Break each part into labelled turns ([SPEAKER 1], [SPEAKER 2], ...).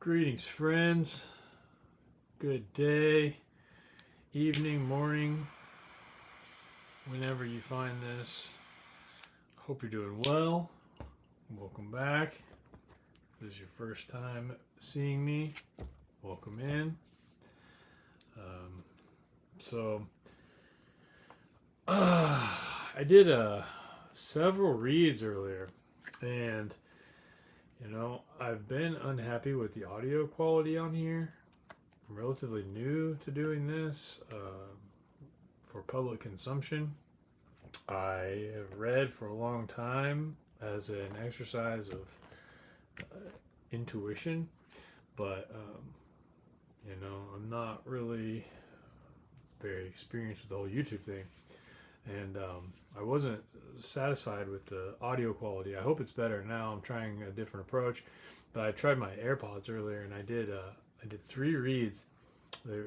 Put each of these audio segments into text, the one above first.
[SPEAKER 1] Greetings, friends. Good day, evening, morning, whenever you find this. Hope you're doing well. Welcome back. If this is your first time seeing me, welcome in. I did several reads earlier, and I've been unhappy with the audio quality on here. I'm relatively new to doing this for public consumption. I have read for a long time as an exercise of intuition, but I'm not really very experienced with the whole YouTube thing. And I wasn't satisfied with the audio quality. I hope it's better now. I'm trying a different approach, but I tried my AirPods earlier, and I did 3 reads. They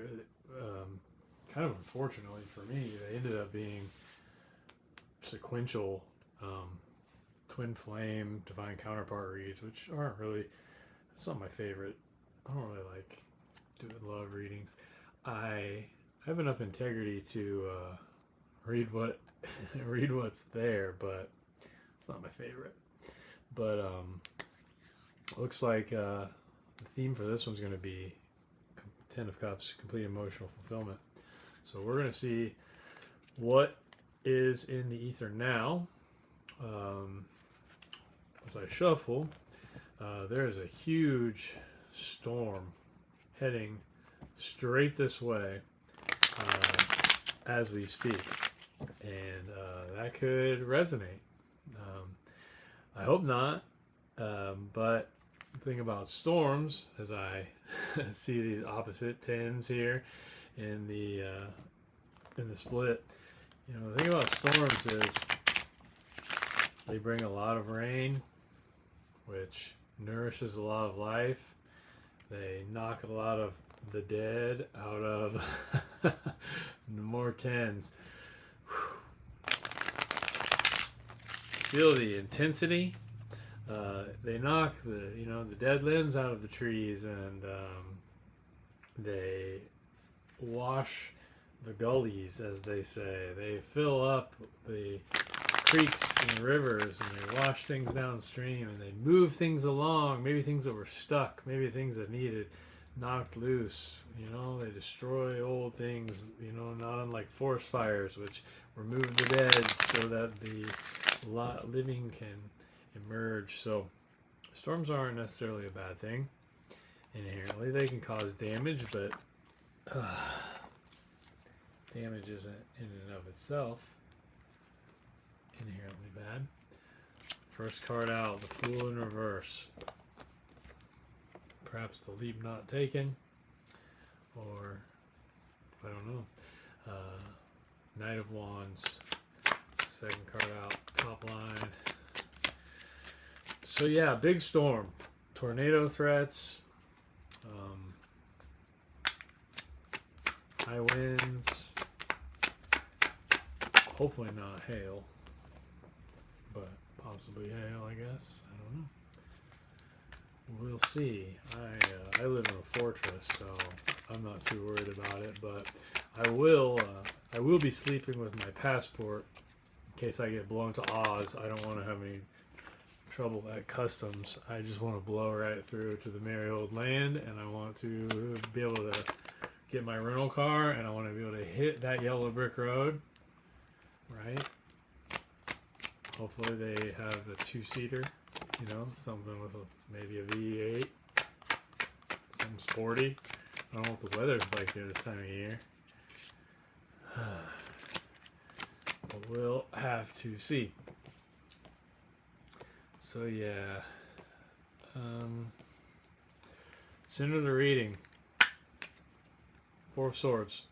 [SPEAKER 1] kind of unfortunately for me, they ended up being sequential twin flame divine counterpart reads, which aren't really. That's not my favorite. I don't really like doing love readings. I have enough integrity to read what's there, but it's not my favorite. But looks like the theme for this one's going to be Ten of Cups, complete emotional fulfillment. So we're going to see what is in the ether now. As I shuffle, there is a huge storm heading straight this way as we speak. And that could resonate. I hope not. But the thing about storms, as I see these opposite tens here in the split, the thing about storms is they bring a lot of rain, which nourishes a lot of life. They knock a lot of the dead out of more tens. Feel the intensity. They knock the dead limbs out of the trees, and they wash the gullies, as they say. They fill up the creeks and rivers, and they wash things downstream, and they move things along. Maybe things that were stuck, maybe things that needed knocked loose. They destroy old things. Not unlike forest fires, which remove the dead so that the living can emerge. So storms aren't necessarily a bad thing inherently. They can cause damage, but damage isn't in and of itself inherently bad. First card out, the Fool in reverse. Perhaps the leap not taken, or I don't know. Knight of Wands. Second card out, top line. So yeah, big storm, tornado threats, high winds, hopefully not hail, but possibly hail, I guess. I don't know. We'll see. I live in a fortress, so I'm not too worried about it, but I will be sleeping with my passport in case I get blown to Oz. I don't want to have any trouble at customs. I just want to blow right through to the merry old land, and I want to be able to get my rental car, and I want to be able to hit that yellow brick road, right? Hopefully they have a 2-seater, something with maybe a V8, something sporty. I don't know what the weather's like here this time of year. But we'll have to see. So yeah, center of the reading, 4 of Swords,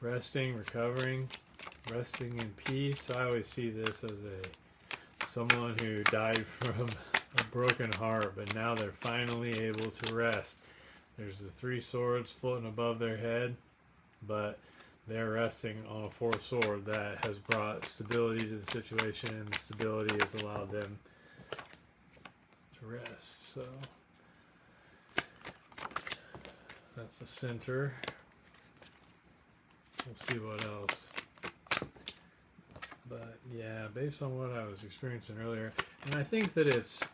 [SPEAKER 1] resting, recovering, resting in peace. I always see this as someone who died from a broken heart, but now they're finally able to rest. There's the 3 swords floating above their head, but they're resting on a 4th sword that has brought stability to the situation. Stability has allowed them to rest. So That's the center. We'll see what else. But yeah, based on what I was experiencing earlier, and I think that it's,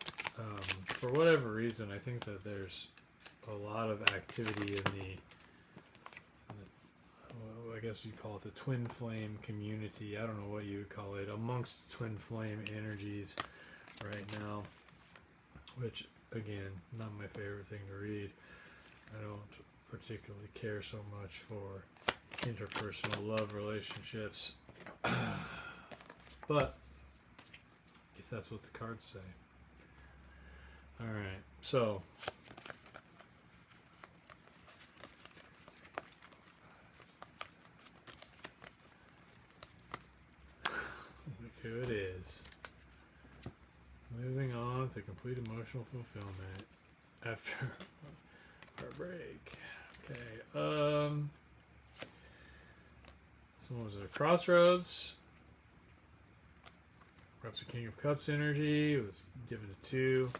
[SPEAKER 1] for whatever reason, I think that there's a lot of activity in the well, I guess you'd call it the twin flame community. I don't know what you would call it, amongst twin flame energies right now, which, again, not my favorite thing to read. I don't particularly care so much for interpersonal love relationships. But if that's what the cards say. Alright, so look who it is. Moving on to complete emotional fulfillment after heartbreak. Okay, someone was at a crossroads. Perhaps a King of Cups energy. It was given a 2.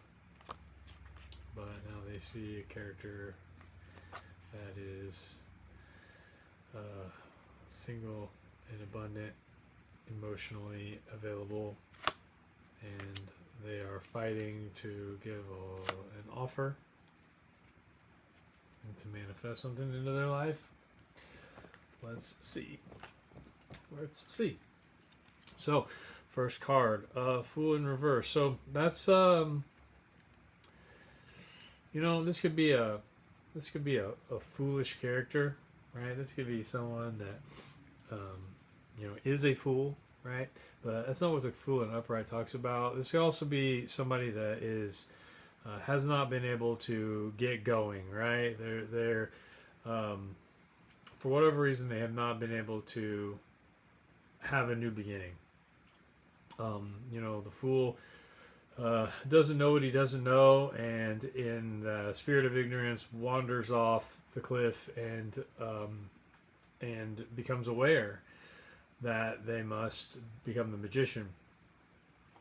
[SPEAKER 1] But now they see a character that is single and abundant, emotionally available, and they are fighting to give an offer and to manifest something into their life. Let's see. So, first card, Fool in reverse. So that's this could be a foolish character, right? This could be someone that is a fool, right? But that's not what the Fool in upright talks about. This could also be somebody that is has not been able to get going, right? They're for whatever reason they have not been able to have a new beginning. The Fool doesn't know what he doesn't know, and in the spirit of ignorance wanders off the cliff and becomes aware that they must become the magician,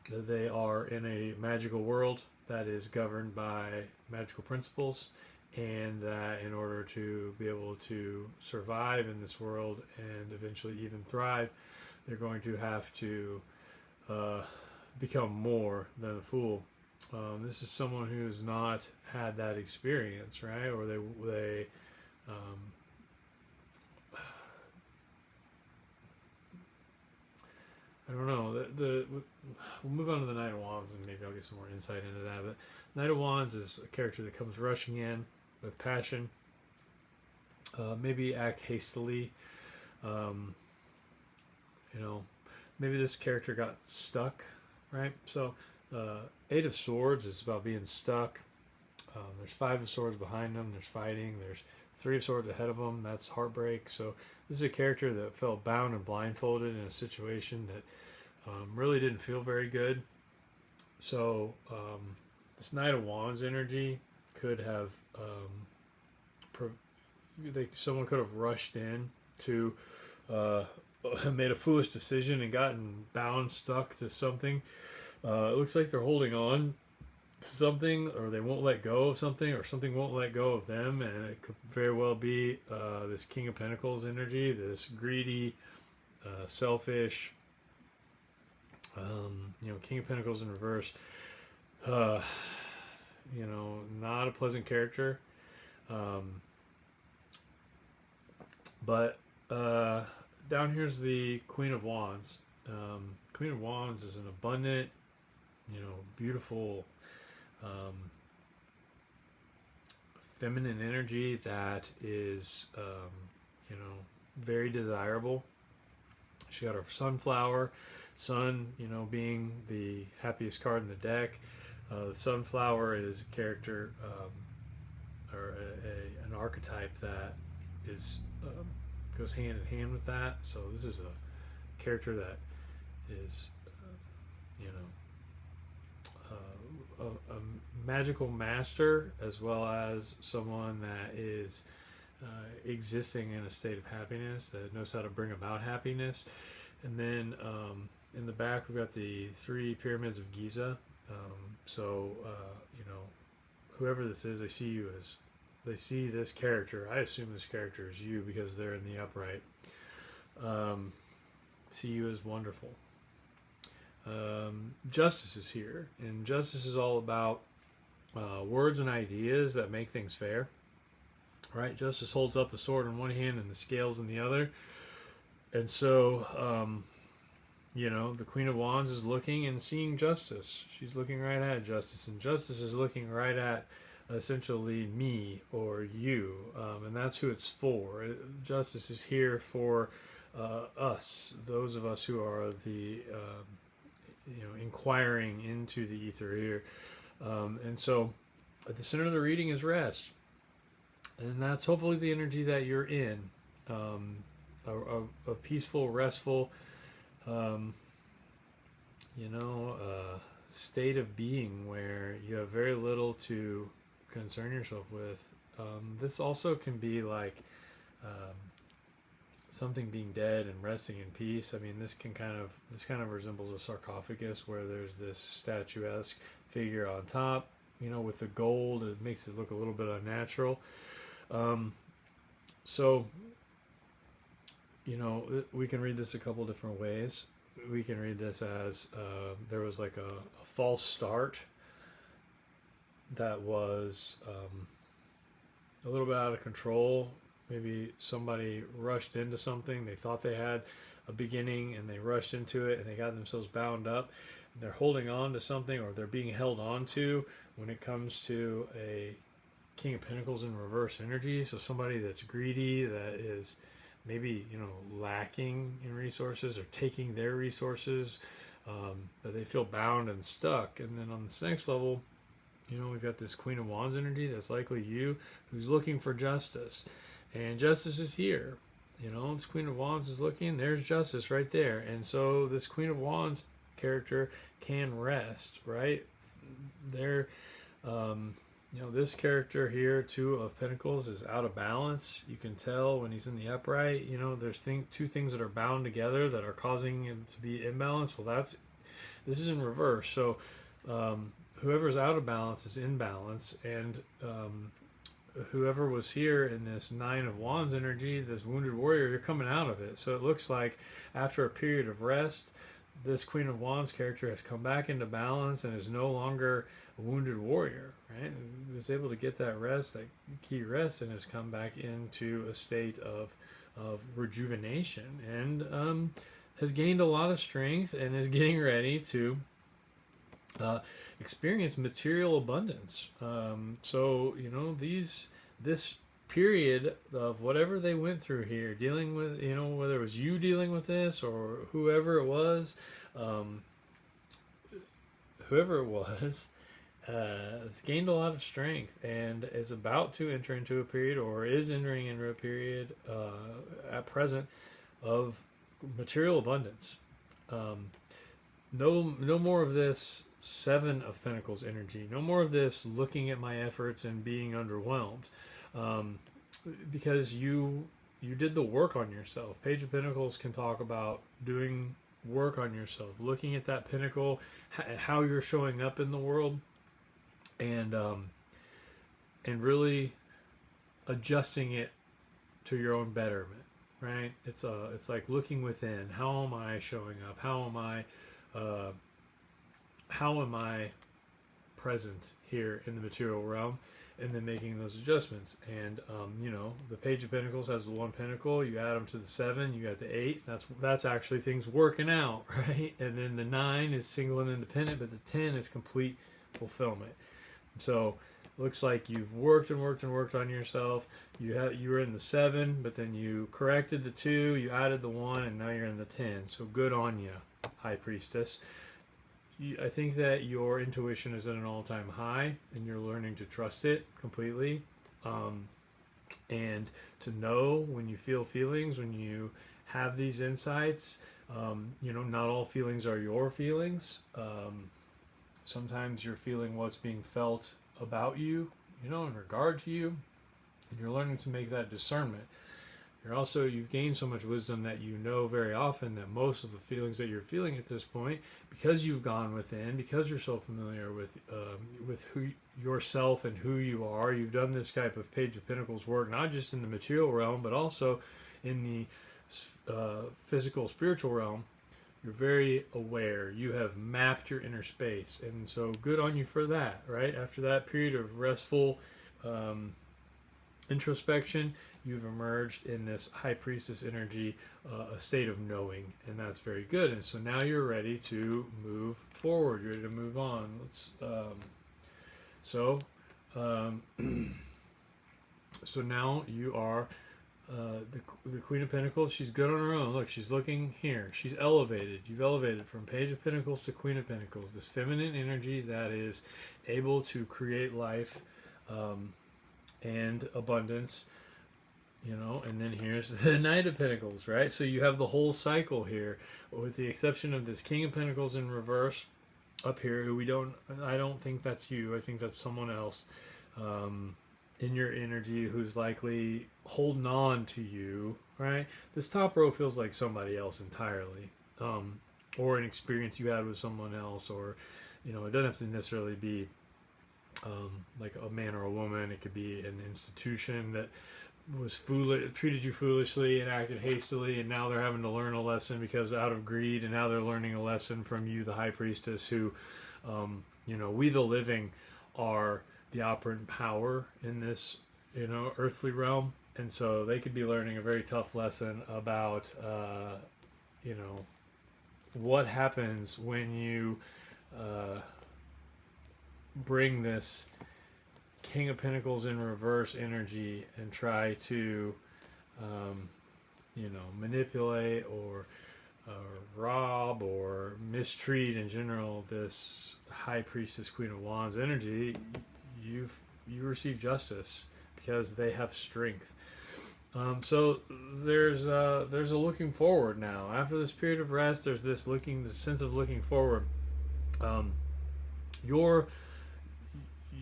[SPEAKER 1] that they are in a magical world that is governed by magical principles, and that in order to be able to survive in this world and eventually even thrive, they're going to have to become more than a fool. This is someone who's not had that experience, right? Or they I don't know. We'll move on to the Knight of Wands, and maybe I'll get some more insight into that. But Knight of Wands is a character that comes rushing in with passion. Maybe act hastily. Maybe this character got stuck, right? So, Eight of Swords is about being stuck. There's Five of Swords behind them. There's fighting. There's Three of Swords ahead of them. That's heartbreak. So this is a character that felt bound and blindfolded in a situation that really didn't feel very good. So this Knight of Wands energy could have someone could have rushed in to made a foolish decision and gotten bound, stuck to something. It looks like they're holding on to something, or they won't let go of something, or something won't let go of them, and it could very well be this King of Pentacles energy, this greedy, selfish, King of Pentacles in reverse. Not a pleasant character, but down here's the Queen of Wands. Queen of Wands is an abundant, beautiful, feminine energy that is, very desirable. She got her sunflower, sun, being the happiest card in the deck. The sunflower is a character, or an archetype that is goes hand in hand with that. So this is a character that is, a magical master, as well as someone that is existing in a state of happiness, that knows how to bring about happiness. And then in the back, we've got the 3 pyramids of Giza. Whoever this is, I see you as they see this character. I assume this character is you because they're in the upright. See you as wonderful. Justice is here, and justice is all about words and ideas that make things fair. Right? Justice holds up a sword in one hand and the scales in the other. And so, the Queen of Wands is looking and seeing justice. She's looking right at justice, and justice is looking right at essentially me or you, and that's who it's for. Justice is here for us, those of us who are the inquiring into the ether here. And so at the center of the reading is rest, and that's hopefully the energy that you're in, a peaceful, restful state of being where you have very little to concern yourself with. This also can be like something being dead and resting in peace. I mean, this kind of resembles a sarcophagus where there's this statuesque figure on top, with the gold. It makes it look a little bit unnatural. So we can read this a couple different ways. We can read this as there was like a false start that was a little bit out of control. Maybe somebody rushed into something. They thought they had a beginning and they rushed into it and they got themselves bound up. And they're holding on to something, or they're being held on to when it comes to a King of Pentacles in reverse energy. So somebody that's greedy, that is maybe lacking in resources or taking their resources, that they feel bound and stuck. And then on this next level, we've got this Queen of Wands energy that's likely you, who's looking for justice, and justice is here. This Queen of Wands is looking, there's justice right there. And so this Queen of Wands character can rest right there. This character here, Two of Pentacles, is out of balance. You can tell when he's in the upright. There's two things that are bound together that are causing him to be imbalanced. Well, this is in reverse. So whoever's out of balance is in balance, and whoever was here in this Nine of Wands energy, this wounded warrior, you're coming out of it. So it looks like after a period of rest, this Queen of Wands character has come back into balance and is no longer a wounded warrior, right? He was able to get that rest, that key rest, and has come back into a state of rejuvenation, and has gained a lot of strength and is getting ready to experience material abundance. This period of whatever they went through here, dealing with, whether it was you dealing with this or whoever it was, it's gained a lot of strength and is about to enter into a period, or is entering into a period at present, of material abundance. No more of this Seven of Pentacles energy. No more of this looking at my efforts and being underwhelmed, because you did the work on yourself. Page of Pentacles can talk about doing work on yourself, looking at that pinnacle, how you're showing up in the world, and really adjusting it to your own betterment. Right? It's like looking within. How am I showing up? How am I present here in the material realm, and then making those adjustments. And the Page of Pentacles has the one pentacle. You add them to the 7, you got the 8. That's actually things working out, right? And then the 9 is single and independent, but the 10 is complete fulfillment. So looks like you've worked and worked and worked on yourself. You were in the 7, but then you corrected the 2, you added the 1, and now you're in the 10. So good on you, High Priestess. I think that your intuition is at an all-time high, and you're learning to trust it completely, and to know when you feel feelings, when you have these insights. Not all feelings are your feelings. Sometimes you're feeling what's being felt about you, in regard to you, and you're learning to make that discernment. You've gained so much wisdom that you know very often that most of the feelings that you're feeling at this point, because you've gone within, because you're so familiar with who yourself and who you are, you've done this type of Page of Pentacles work, not just in the material realm, but also in the physical, spiritual realm. You're very aware. You have mapped your inner space, and so good on you for that. Right after that period of restful introspection, you've emerged in this High Priestess energy, a state of knowing, and that's very good. And so now you're ready to move forward. You're ready to move on. So now you are the Queen of Pentacles. She's good on her own. Look, she's looking here. She's elevated. You've elevated from Page of Pentacles to Queen of Pentacles. This feminine energy that is able to create life and abundance. And then here's the Knight of Pentacles, right? So you have the whole cycle here, with the exception of this King of Pentacles in reverse up here, who I don't think that's you. I think that's someone else in your energy who's likely holding on to you, right? This top row feels like somebody else entirely, or an experience you had with someone else, or, it doesn't have to necessarily be like a man or a woman. It could be an institution that was treated you foolishly and acted hastily, and now they're having to learn a lesson because out of greed, and now they're learning a lesson from you, the High Priestess, who, we the living are the operant power in this, earthly realm, and so they could be learning a very tough lesson about, what happens when you bring this King of Pentacles in reverse energy and try to, manipulate or rob or mistreat in general this High Priestess, Queen of Wands energy. You receive justice because they have strength. So there's a looking forward now. After this period of rest, there's this sense of looking forward.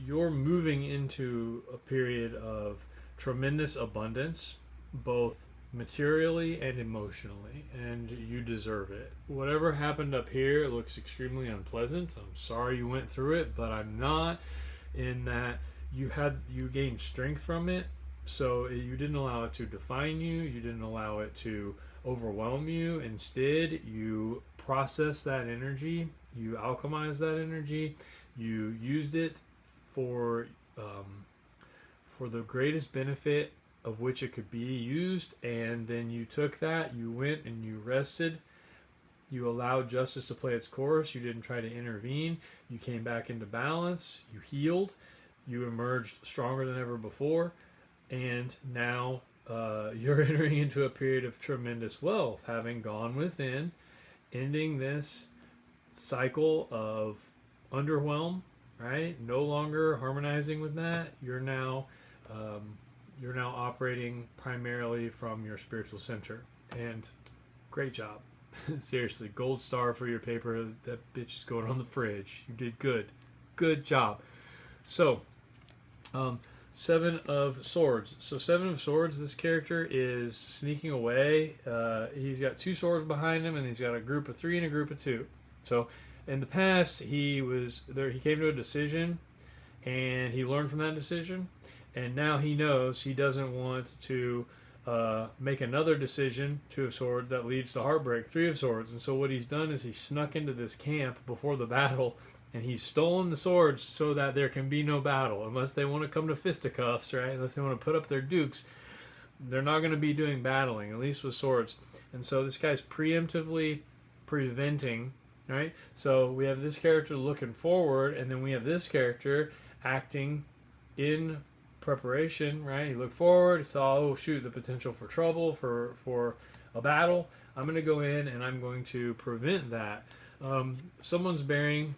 [SPEAKER 1] You're moving into a period of tremendous abundance, both materially and emotionally, and you deserve it. Whatever happened up here looks extremely unpleasant. I'm sorry you went through it, but I'm not, in that you gained strength from it, so you didn't allow it to define you, you didn't allow it to overwhelm you. Instead, you processed that energy, you alchemized that energy, you used it for the greatest benefit of which it could be used, and then you took that, you went and you rested, you allowed justice to play its course, you didn't try to intervene, you came back into balance, you healed, you emerged stronger than ever before, and now you're entering into a period of tremendous wealth, having gone within, ending this cycle of underwhelm, right? No longer harmonizing with that. You're now operating primarily from your spiritual center, and great job. Seriously, gold star for your paper. That bitch is going on the fridge. You did good job. So Seven of Swords. So Seven of Swords, this character is sneaking away. He's got two swords behind him, and he's got a group of three and a group of two. So in the past, he came to a decision, and he learned from that decision, and now he knows he doesn't want to make another decision, Two of Swords, that leads to heartbreak, Three of Swords. And so what he's done is he snuck into this camp before the battle, and he's stolen the swords so that there can be no battle. Unless they want to come to fisticuffs, right? Unless they want to put up their dukes, they're not going to be doing battling, at least with swords. And so this guy's preemptively preventing, right? So we have this character looking forward, and then we have this character acting in preparation, right? He looked forward, he saw, oh shoot, the potential for trouble, for a battle. I'm going to go in and I'm going to prevent that. Someone's bearing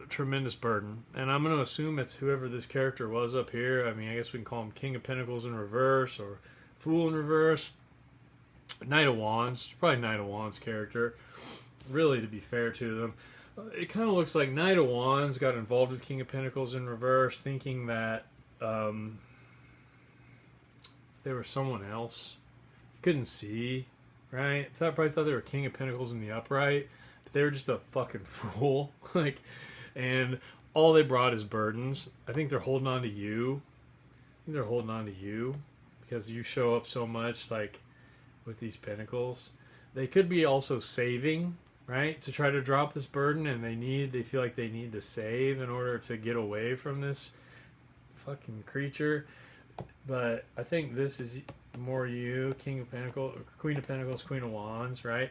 [SPEAKER 1] tremendous burden, and I'm going to assume it's whoever this character was up here. I mean, I guess we can call him King of Pentacles in reverse, or Fool in reverse, Knight of Wands, probably Knight of Wands character, really, to be fair to them. It kind of looks like Knight of Wands got involved with King of Pentacles in reverse, thinking that they were someone else. You couldn't see, right? I probably thought they were King of Pentacles in the upright, but they were just a fucking fool. Like, and all they brought is burdens. I think they're holding on to you. I think they're holding on to you because you show up so much, like, with these pentacles. They could be also saving, right, to try to drop this burden, and they feel like they need to save in order to get away from this fucking creature. But I think this is more you, King of Pentacles, Queen of Pentacles, Queen of Wands, right?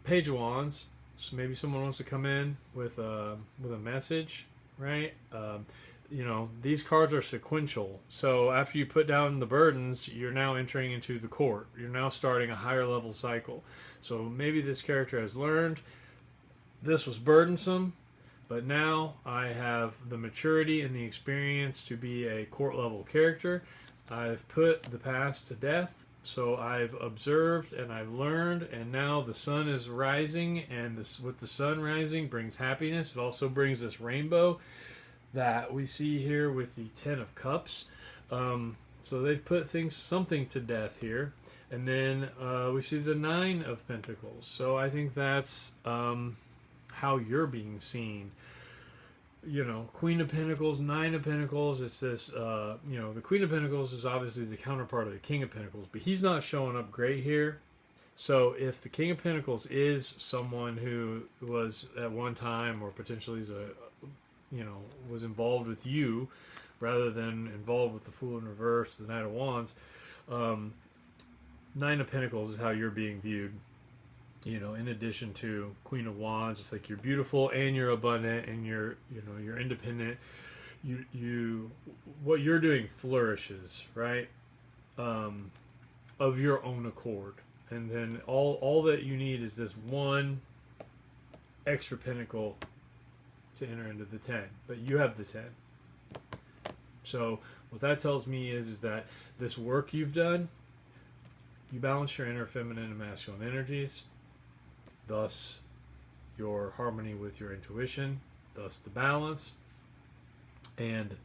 [SPEAKER 1] Page of Wands. So maybe someone wants to come in with a message, right? These cards are sequential. So after you put down the burdens, you're now entering into the court. You're now starting a higher level cycle. So maybe this character has learned this was burdensome, but now I have the maturity and the experience to be a court level character. I've put the past to death. So I've observed and I've learned, and now the sun is rising, and with the sun rising brings happiness. It also brings this rainbow that we see here with the Ten of Cups. So they've put something to death here. And then we see the Nine of Pentacles. So I think that's how you're being seen. Queen of Pentacles, Nine of Pentacles. It's this, the Queen of Pentacles is obviously the counterpart of the King of Pentacles, but he's not showing up great here. So if the King of Pentacles is someone who was at one time, or potentially is was involved with you rather than involved with the Fool in reverse, the Knight of Wands, Nine of Pentacles is how you're being viewed. In addition to Queen of Wands, it's like you're beautiful and you're abundant and you're independent. What you're doing flourishes, right? Of your own accord. And then all that you need is this one extra pentacle to enter into the 10. But you have the 10. So what that tells me is that this work you've done, you balance your inner feminine and masculine energies. Thus, your harmony with your intuition, thus the balance, and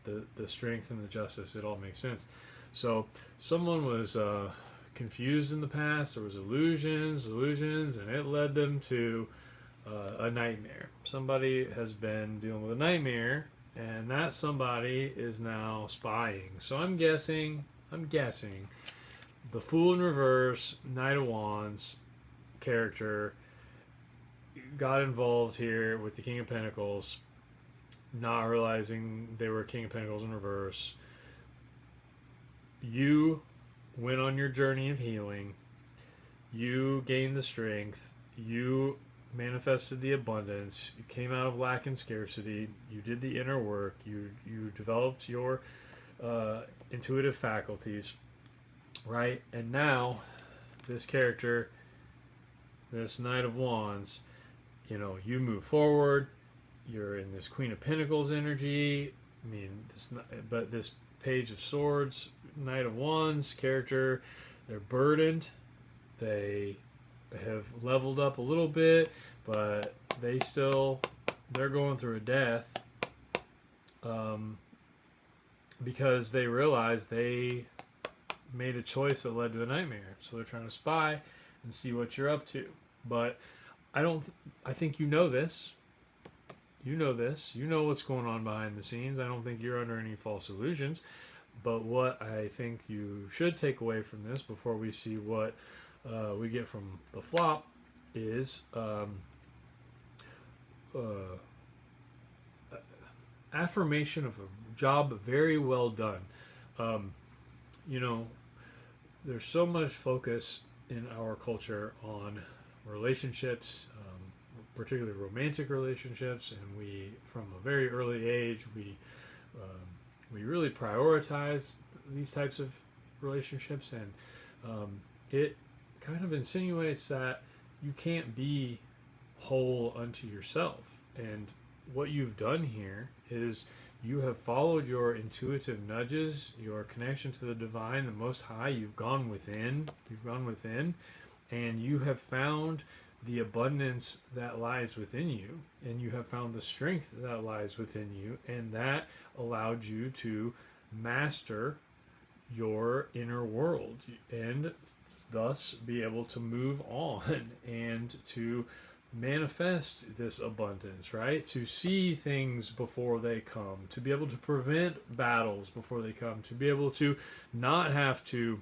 [SPEAKER 1] the strength and the justice. It all makes sense. So, someone was confused in the past. There was illusions, and it led them to a nightmare. Somebody has been dealing with a nightmare, and that somebody is now spying. So I'm guessing, the Fool in reverse, Knight of Wands character got involved here with the King of Pentacles, not realizing they were King of Pentacles in reverse. You went on your journey of healing. You gained the strength. You manifested the abundance. You came out of lack and scarcity. You did the inner work. You developed your intuitive faculties, right? And now this character, this Knight of Wands, you move forward. You're in this Queen of Pentacles energy. But this Page of Swords, Knight of Wands character, they're burdened. They have leveled up a little bit, but they're going through a death because they realize they made a choice that led to a nightmare. So they're trying to spy and see what you're up to. But I think you know this. You know what's going on behind the scenes. I don't think you're under any false illusions. But what I think you should take away from this before we see what we get from the flop is affirmation of a job very well done. There's so much focus in our culture on relationships, particularly romantic relationships, and we, from a very early age, we really prioritize these types of relationships, and it kind of insinuates that you can't be whole unto yourself. And what you've done here is you have followed your intuitive nudges, your connection to the divine, the Most High. You've gone within, and you have found the abundance that lies within you, and you have found the strength that lies within you, and that allowed you to master your inner world and thus be able to move on and to manifest this abundance, right? To see things before they come, to be able to prevent battles before they come, to be able to not have to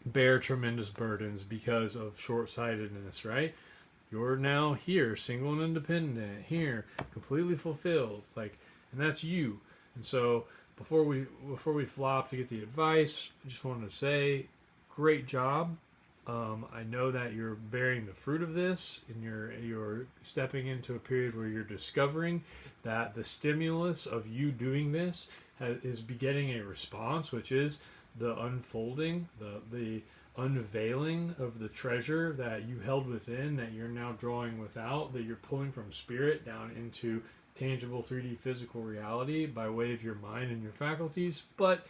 [SPEAKER 1] bear tremendous burdens because of short-sightedness, right? You're now here, single and independent, here, completely fulfilled, like, and that's you. And so before we flop to get the advice, I just wanted to say, great job. I know that you're bearing the fruit of this, and you're stepping into a period where you're discovering that the stimulus of you doing this is begetting a response, which is the unfolding, the unveiling of the treasure that you held within, that you're now drawing without, that you're pulling from spirit down into tangible 3D physical reality by way of your mind and your faculties. But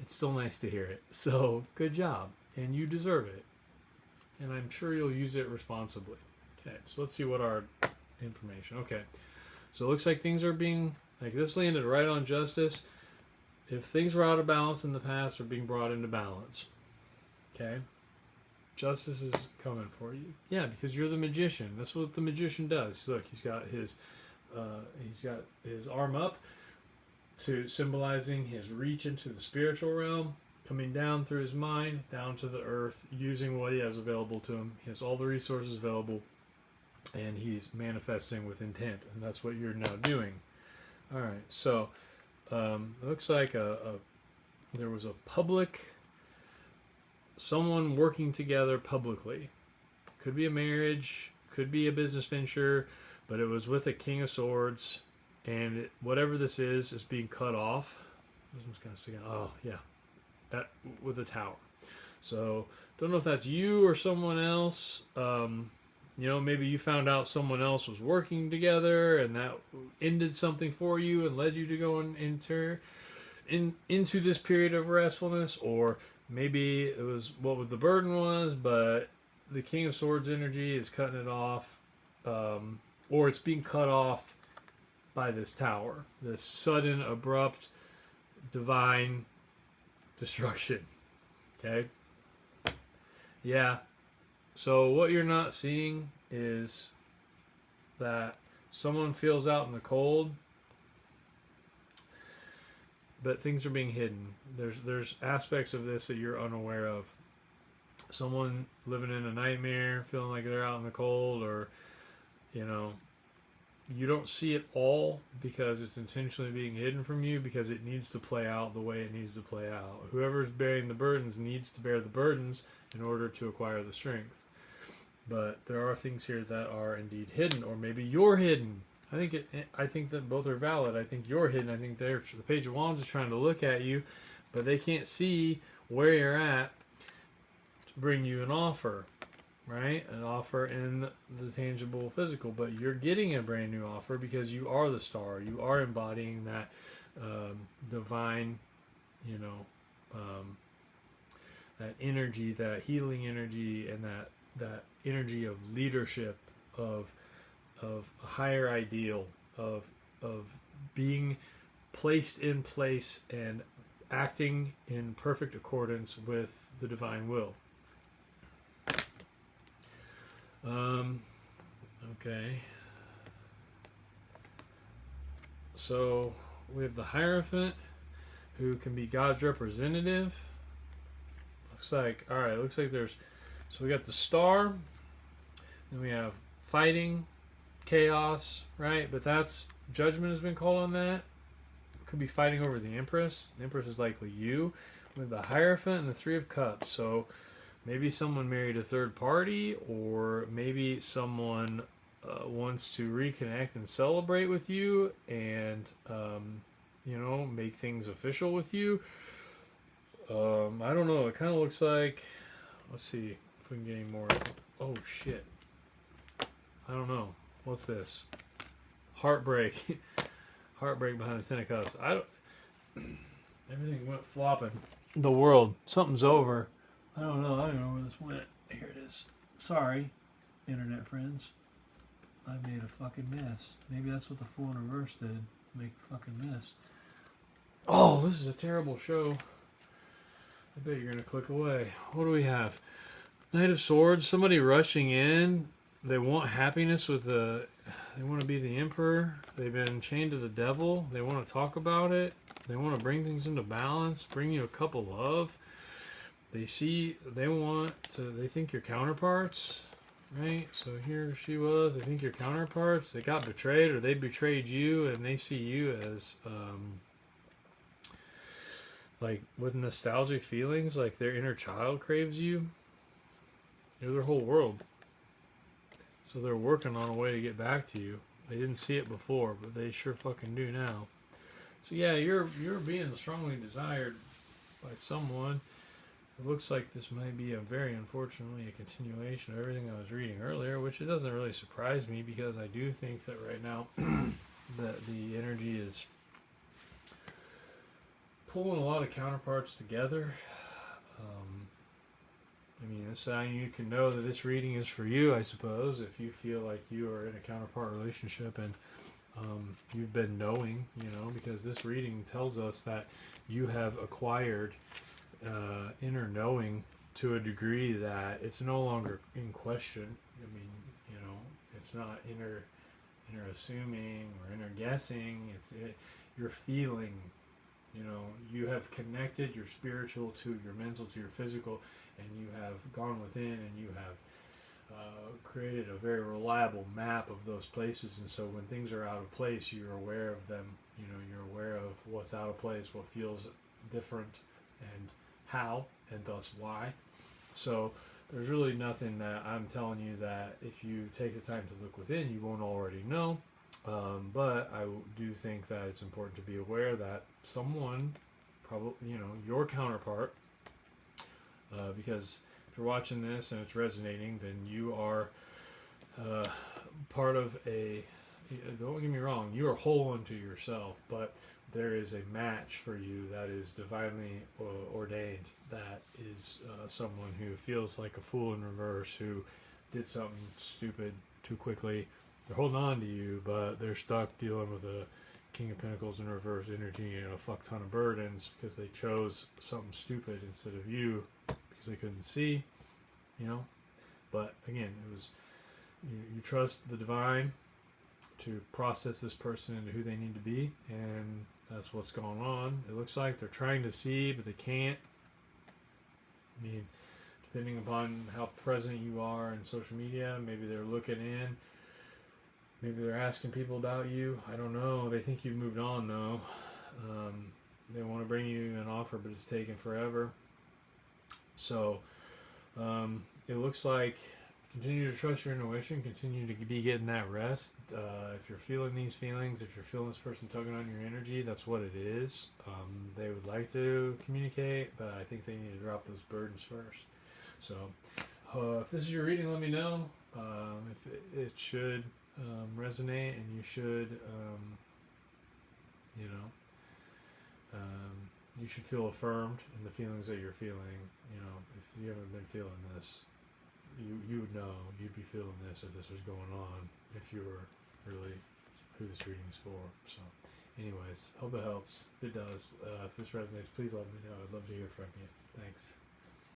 [SPEAKER 1] it's still nice to hear it. So good job, and you deserve it. And I'm sure you'll use it responsibly. Okay, so let's see what our information. Okay, so it looks like things are being, like, this landed right on justice. If things were out of balance in the past, they're being brought into balance. Okay? Justice is coming for you. Yeah, because you're the magician. That's what the magician does. Look, he's got his arm up, to symbolizing his reach into the spiritual realm, coming down through his mind, down to the earth, using what he has available to him. He has all the resources available, and he's manifesting with intent, and that's what you're now doing. All right, so it looks like there was a public, someone working together publicly. Could be a marriage, could be a business venture, but it was with a King of Swords, and whatever this is being cut off. This one's kind of sticking out. Oh, yeah. With a tower. So, don't know if that's you or someone else. Maybe you found out someone else was working together, and that ended something for you and led you to go into this period of restfulness. Or maybe it was what the burden was, but the King of Swords energy is cutting it off. Or it's being cut off by this tower. This sudden, abrupt, divine destruction. Okay? Yeah. So what you're not seeing is that someone feels out in the cold, but things are being hidden. There's aspects of this that you're unaware of. Someone living in a nightmare, feeling like they're out in the cold, or, you don't see it all because it's intentionally being hidden from you, because it needs to play out the way it needs to play out. Whoever's bearing the burdens needs to bear the burdens in order to acquire the strength. But there are things here that are indeed hidden, or maybe you're hidden. I think that both are valid. I think you're hidden. I think the Page of Wands is trying to look at you, but they can't see where you're at to bring you an offer. Right? An offer in the tangible physical, but you're getting a brand new offer because you are the star. You are embodying that divine, that energy, that healing energy, and that energy of leadership, of a higher ideal, of being placed in place and acting in perfect accordance with the divine will. Okay. So we have the Hierophant, who can be God's representative. Looks like there's, so we got the Star, then we have fighting, chaos, right? But that's, judgment has been called on that. Could be fighting over the Empress. The Empress is likely you. With the Hierophant and the Three of Cups. So maybe someone married a third party, or maybe someone wants to reconnect and celebrate with you, and make things official with you. I don't know. It kind of looks like, let's see if we can get any more. Oh shit! I don't know. What's this? Heartbreak. Heartbreak behind the Ten of Cups. Everything went flopping. The world. Something's over. I don't know where this went. Here it is. Sorry. internet friends. I made a fucking mess. Maybe that's what the Fool in Reverse did. Make a fucking mess. Oh, this is a terrible show. I bet you're gonna click away. What do we have? Knight of Swords. Somebody rushing in. They want happiness with the... They want to be the emperor. They've been chained to the devil. They want to talk about it. They want to bring things into balance. Bring you a cup of love. They see... They want to... They think you're counterparts. Right? So here she was. They think you're counterparts. They got betrayed, or they betrayed you, and they see you as... like, with nostalgic feelings, like their inner child craves you. You're their whole world. So they're working on a way to get back to you. They didn't see it before, but they sure fucking do now. So yeah, you're being strongly desired by someone. It looks like this might be unfortunately a continuation of everything I was reading earlier, which it doesn't really surprise me, because I do think that right now that the energy is pulling a lot of counterparts together. I mean, that's how you can know that this reading is for you, I suppose, if you feel like you are in a counterpart relationship and you've been knowing, because this reading tells us that you have acquired inner knowing to a degree that it's no longer in question. I mean, it's not inner assuming or inner guessing. You're feeling. You have connected your spiritual to your mental to your physical, and you have gone within and you have created a very reliable map of those places. And so when things are out of place, you're aware of them. You're aware of what's out of place, what feels different, and how, and thus why. So there's really nothing that I'm telling you that if you take the time to look within, you won't already know. But I do think that it's important to be aware that someone, probably, your counterpart, because if you're watching this and it's resonating, then you are part of don't get me wrong, you are whole unto yourself, but there is a match for you that is divinely ordained, that is someone who feels like a fool in reverse, who did something stupid too quickly. They're holding on to you, but they're stuck dealing with a King of Pentacles in reverse energy and a fuck ton of burdens because they chose something stupid instead of you because they couldn't see, But again, it was you trust the divine to process this person into who they need to be, and that's what's going on. It looks like they're trying to see, but they can't. I mean, depending upon how present you are in social media, maybe they're looking in. Maybe they're asking people about you. I don't know. They think you've moved on, though. They want to bring you an offer, but it's taken forever. So, it looks like continue to trust your intuition. Continue to be getting that rest. If you're feeling these feelings, if you're feeling this person tugging on your energy, that's what it is. They would like to communicate, but I think they need to drop those burdens first. So, if this is your reading, let me know. If it should... resonate, and you should you should feel affirmed in the feelings that you're feeling. If you haven't been feeling this, you would know, you'd be feeling this if this was going on, if you were really who this reading is for. So anyways, hope it helps. If it does, if this resonates, please let me know. I'd love to hear from you. Thanks.